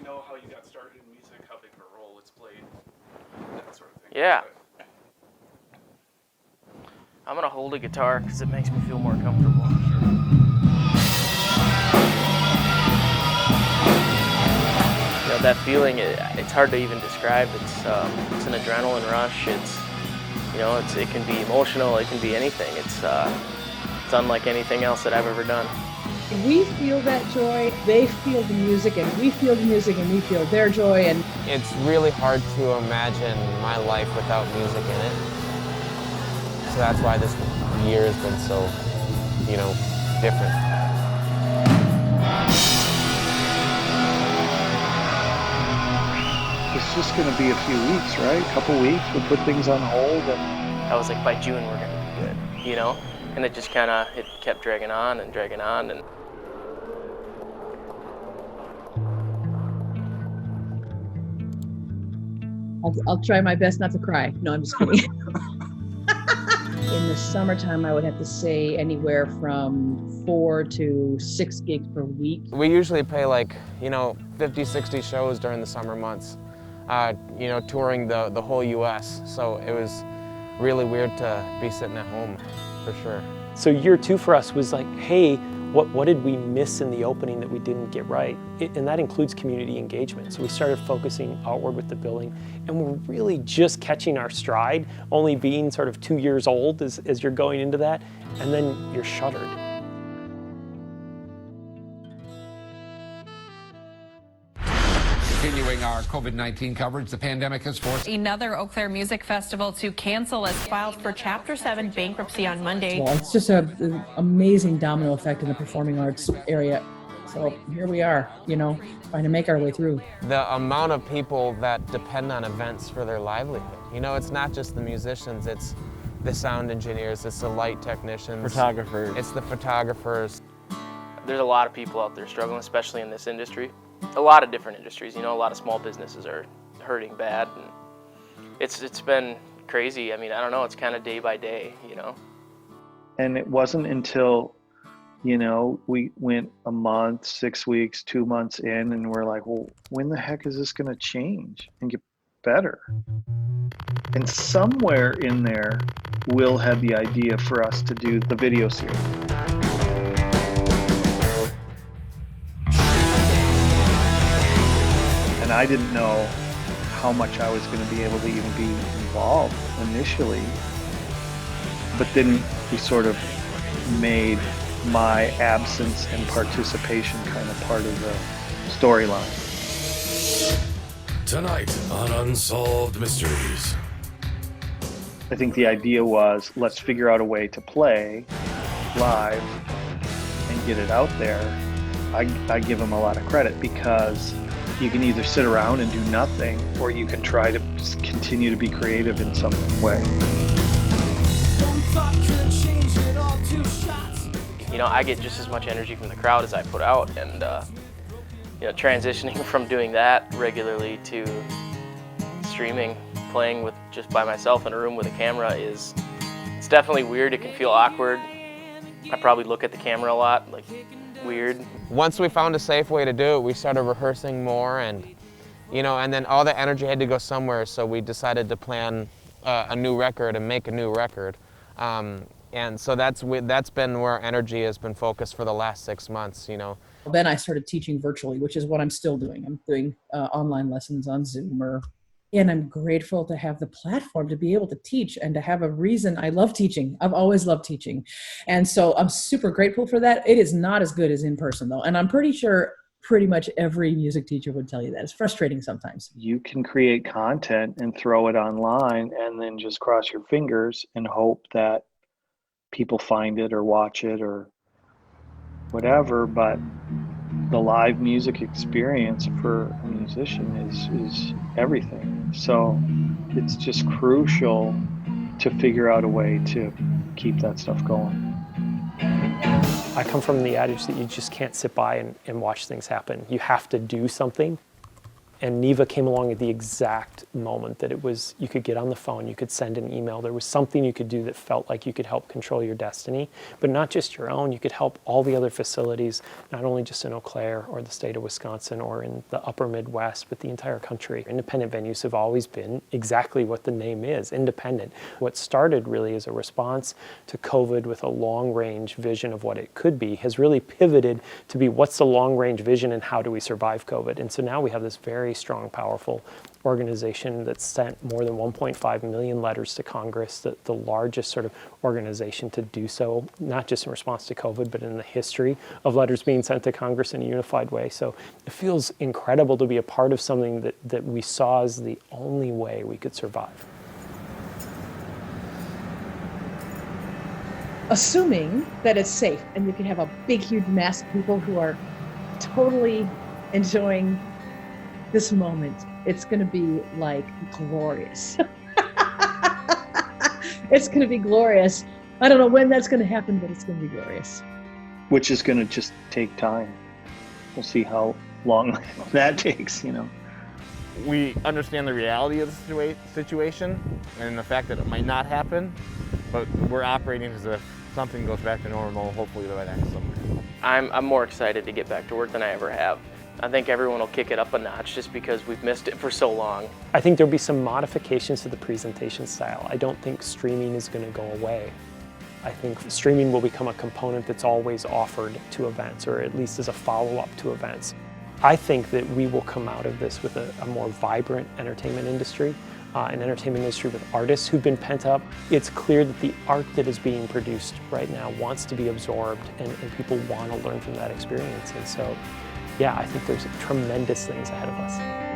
really know how you got started in music, how big of a role it's played, that sort of thing. Yeah. I'm gonna hold a guitar because it makes me feel more comfortable. You know, that feeling, it's hard to even describe. It's an adrenaline rush. It can be emotional. It can be anything. It's unlike anything else that I've ever done. We feel that joy, they feel the music, and we feel the music, and we feel their joy. And it's really hard to imagine my life without music in it. So that's why this year has been so, different. It's just going to be a few weeks, right? A couple weeks. We'll put things on hold. I was like, by June we're going to be good, And it just it kept dragging on. And I'll try my best not to cry. No, I'm just kidding. In the summertime, I would have to say anywhere from 4 to 6 gigs per week. We usually play 50, 60 shows during the summer months, touring the whole US. So it was really weird to be sitting at home, for sure. So year 2 for us was like, hey, what did we miss in the opening that we didn't get right? And that includes community engagement. So we started focusing outward with the billing, and we're really just catching our stride, only being sort of 2 years old as you're going into that, and then you're shuttered. Continuing our COVID-19 coverage, the pandemic has forced another Eau Claire Music Festival to cancel as filed for Chapter 7 bankruptcy on Monday. Well, it's just an amazing domino effect in the performing arts area. So here we are, trying to make our way through. The amount of people that depend on events for their livelihood. It's not just the musicians, it's the sound engineers, it's the light technicians. Photographers. It's the photographers. There's a lot of people out there struggling, especially in this industry. A lot of different industries, a lot of small businesses are hurting bad, and it's been crazy. I mean, I don't know, it's kind of day by day, And it wasn't until, we went a month, 6 weeks, 2 months in, and we're like, well, when the heck is this going to change and get better? And somewhere in there, Will had the idea for us to do the video series. And I didn't know how much I was going to be able to even be involved initially. But then we sort of made my absence and participation kind of part of the storyline. Tonight on Unsolved Mysteries. I think the idea was, let's figure out a way to play live and get it out there. I give them a lot of credit because you can either sit around and do nothing, or you can try to continue to be creative in some way. I get just as much energy from the crowd as I put out, and transitioning from doing that regularly to streaming, playing with just by myself in a room with a camera it's definitely weird. It can feel awkward. I probably look at the camera a lot, like weird. Once we found a safe way to do it, we started rehearsing more, and then all the energy had to go somewhere, so we decided to plan a new record and make a new record. And so that's been where our energy has been focused for the last 6 months, Then I started teaching virtually, which is what I'm still doing. I'm doing online lessons on Zoom, and I'm grateful to have the platform to be able to teach and to have a reason. I love teaching. I've always loved teaching. And so I'm super grateful for that. It is not as good as in person though. And I'm pretty sure pretty much every music teacher would tell you that. It's frustrating sometimes. You can create content and throw it online and then just cross your fingers and hope that people find it or watch it or whatever, but the live music experience for a musician is everything. So it's just crucial to figure out a way to keep that stuff going. I come from the adage that you just can't sit by and watch things happen. You have to do something. And Neva came along at the exact moment that it was, you could get on the phone, you could send an email, there was something you could do that felt like you could help control your destiny, but not just your own, you could help all the other facilities, not only just in Eau Claire or the state of Wisconsin or in the upper Midwest, but the entire country. Independent venues have always been exactly what the name is, independent. What started really as a response to COVID with a long-range vision of what it could be has really pivoted to be what's the long-range vision and how do we survive COVID. And so now we have this very strong, powerful organization that's sent more than 1.5 million letters to Congress, the largest sort of organization to do so, not just in response to COVID, but in the history of letters being sent to Congress in a unified way. So it feels incredible to be a part of something that we saw as the only way we could survive. Assuming that it's safe and you can have a big, huge mass of people who are totally enjoying this moment, it's going to be like glorious. It's going to be glorious. I don't know when that's going to happen, but it's going to be glorious. Which is going to just take time. We'll see how long that takes, you know. We understand the reality of the situation and the fact that it might not happen, but we're operating as if something goes back to normal, hopefully by next summer. I'm more excited to get back to work than I ever have. I think everyone will kick it up a notch just because we've missed it for so long. I think there'll be some modifications to the presentation style. I don't think streaming is going to go away. I think streaming will become a component that's always offered to events, or at least as a follow-up to events. I think that we will come out of this with a more vibrant entertainment industry, an entertainment industry with artists who've been pent up. It's clear that the art that is being produced right now wants to be absorbed, and people want to learn from that experience. And so, yeah, I think there's tremendous things ahead of us.